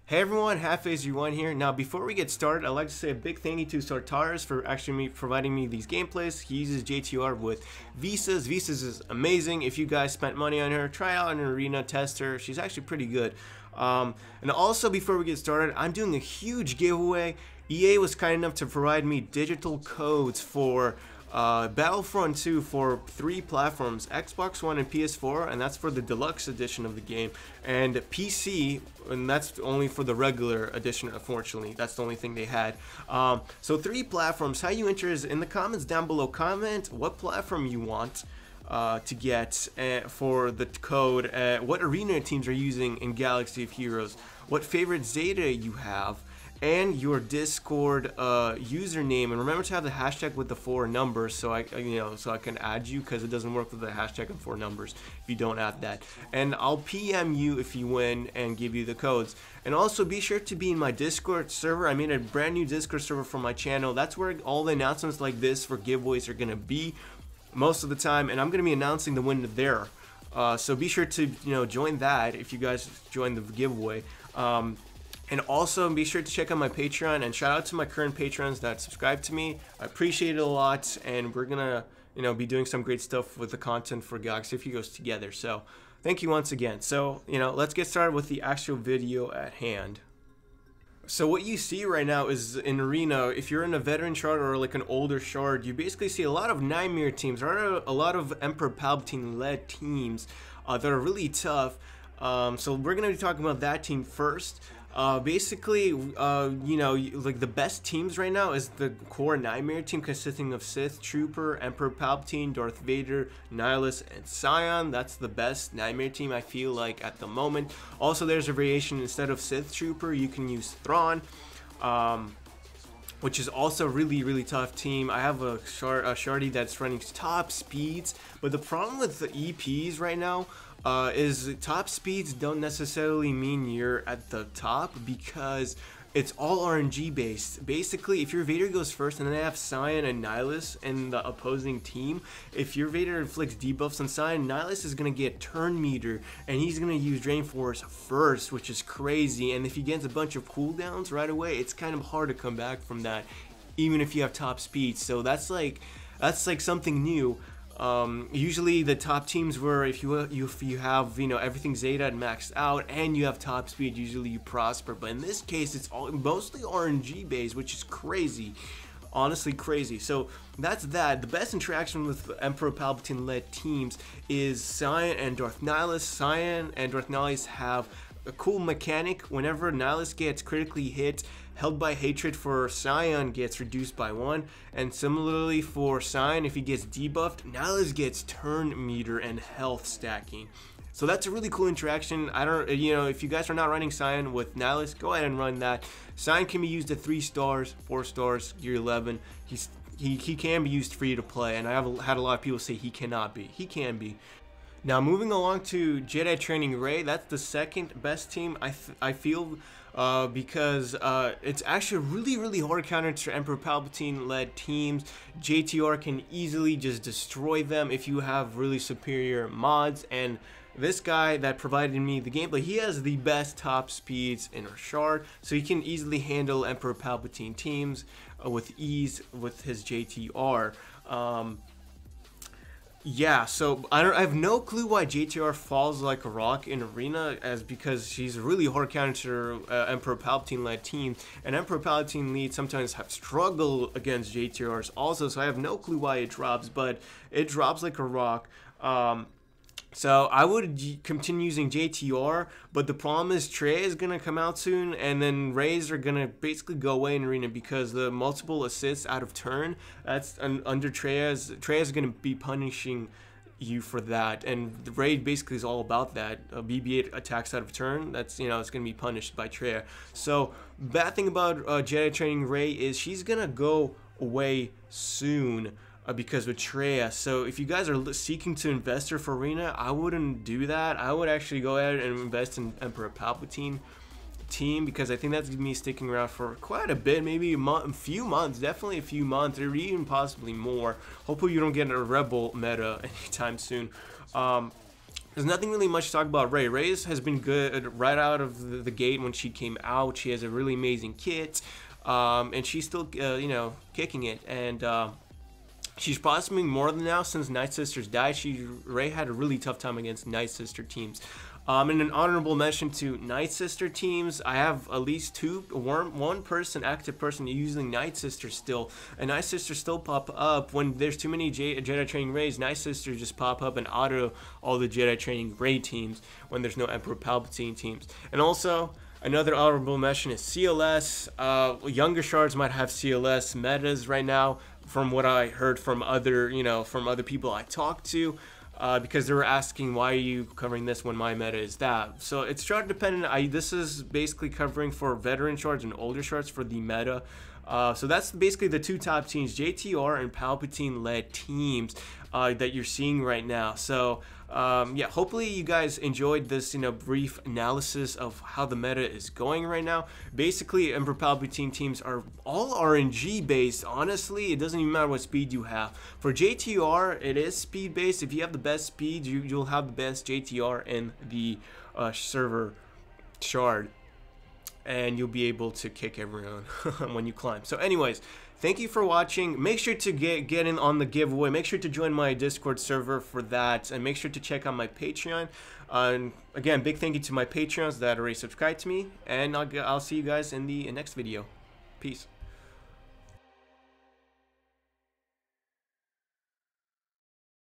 Hey everyone, HalfAZ1 here. Now before we get started, I'd like to say a big thank you to Sartaris for actually providing me these gameplays. He uses JTR with Visas. Visas is amazing. If you guys spent money on her, try out an arena, test her. She's actually pretty good. And also before we get started, I'm doing a huge giveaway. EA was kind enough to provide me digital codes for Battlefront 2 for 3 platforms, Xbox One and PS4, and that's for the deluxe edition of the game, and PC, and that's only for the regular edition. Unfortunately, that's the only thing they had. So 3 platforms. How you enter is in the comments down below. Comment what platform you want to get for the code, what arena teams are using in Galaxy of Heroes, what favorite Zeta you have, and your Discord username. And remember to have the hashtag with the 4 numbers, so I can add you, because it doesn't work with the hashtag and 4 numbers if you don't add that. And I'll PM you if you win and give you the codes. And also be sure to be in my Discord server. I made a brand new Discord server for my channel. That's where all the announcements like this for giveaways are gonna be most of the time, and I'm gonna be announcing the winner there. So be sure to join that if you guys join the giveaway. And also be sure to check out my Patreon, and shout out to my current patrons that subscribe to me. I appreciate it a lot, and we're gonna be doing some great stuff with the content for Galaxy of Heroes together. So thank you once again. So let's get started with the actual video at hand. So what you see right now is in arena. If you're in a veteran shard or like an older shard, you basically see a lot of Nightmare teams. There are a lot of Emperor Palpatine led teams that are really tough. So we're gonna be talking about that team first. Basically, like the best teams right now is the core Nightmare team, consisting of Sith Trooper, Emperor Palpatine, Darth Vader, Nihilus, and Scion. That's the best Nightmare team I feel like at the moment. Also, there's a variation. Instead of Sith Trooper, you can use Thrawn, which is also really tough team. I have a Shardy that's running top speeds, but the problem with the EPs right now is top speeds don't necessarily mean you're at the top, because it's all RNG based. Basically, if your Vader goes first and then they have Scion and Nihilus in the opposing team, if your Vader inflicts debuffs on Scion, Nihilus is going to get turn meter, and he's going to use Drain Force first, which is crazy. And if he gets a bunch of cooldowns right away, it's kind of hard to come back from that, even if you have top speed. So that's like something new. Usually the top teams were if you have everything Zeta and maxed out and you have top speed, usually you prosper. But in this case, it's mostly RNG based, which is crazy, honestly crazy. So that's that. The best interaction with Emperor Palpatine led teams is Scion and Darth Nihilus. Scion and Darth Nihilus have a cool mechanic. Whenever Nihilus gets critically hit, held by hatred for Scion gets reduced by 1, and similarly for Scion, if he gets debuffed, Nihilus gets turn meter and health stacking. So that's a really cool interaction. I don't, if you guys are not running Scion with Nihilus, go ahead and run that. Scion can be used at 3 stars, 4 stars, gear 11. He can be used free to play, and I have had a lot of people say he cannot be. He can be. Now moving along to Jedi Training Rey, that's the second best team I feel, because it's actually really hard counter to Emperor Palpatine led teams. JTR can easily just destroy them if you have really superior mods, and this guy that provided me the gameplay, he has the best top speeds in our shard, so he can easily handle Emperor Palpatine teams with ease with his JTR. Yeah, so I have no clue why JTR falls like a rock in arena, because she's a really hard counter to Emperor Palpatine led team, and Emperor Palpatine leads sometimes have struggled against JTRs also, so I have no clue why it drops, but it drops like a rock. So I would continue using JTR, but the problem is Trey is going to come out soon, and then Rays are going to basically go away in arena, because the multiple assists out of turn, that's under Trey's going to be punishing you for that, and the raid basically is all about that. BB-8 attacks out of turn, that's it's going to be punished by Trey. So bad thing about Jedi Training Rey is she's going to go away soon. Because of Trey. So if you guys are seeking to invest her for arena, I wouldn't do that. I would actually go ahead and invest in Emperor Palpatine team, because I think that's going to be sticking around for quite a bit, maybe a few months, definitely a few months, or even possibly more. Hopefully you don't get a Rebel meta anytime soon. there's nothing really much to talk about Ray. Ray's has been good right out of the gate when she came out. She has a really amazing kit, and she's still, you know, kicking it. And she's prospering more than now since Night Sisters died. Ray had a really tough time against Night Sister teams. And an honorable mention to Night Sister teams. I have at least one active person using Night Sister still. And Night Sister still pop up when there's too many Jedi training Rays. Night Sister just pop up and auto all the Jedi training Ray teams when there's no Emperor Palpatine teams. And also, another honorable mention is CLS. Younger shards might have CLS metas right now, from what I heard from other, from other people I talked to. Because they were asking, why are you covering this when my meta is that? So it's shard dependent. This is basically covering for veteran shards and older shards for the meta. So that's basically the two top teams, JTR and Palpatine led teams that you're seeing right now. So yeah, hopefully you guys enjoyed this brief analysis of how the meta is going right now. Basically, Emperor Palpatine teams are all RNG based. Honestly, it doesn't even matter what speed you have. For JTR, it is speed based. If you have the best speed, you'll have the best JTR in the server shard, and you'll be able to kick everyone when you climb. So anyways, thank you for watching. Make sure to get in on the giveaway. Make sure to join my Discord server for that, and make sure to check out my Patreon. And again, big thank you to my Patreons that already subscribed to me, and I'll see you guys in the next video. Peace.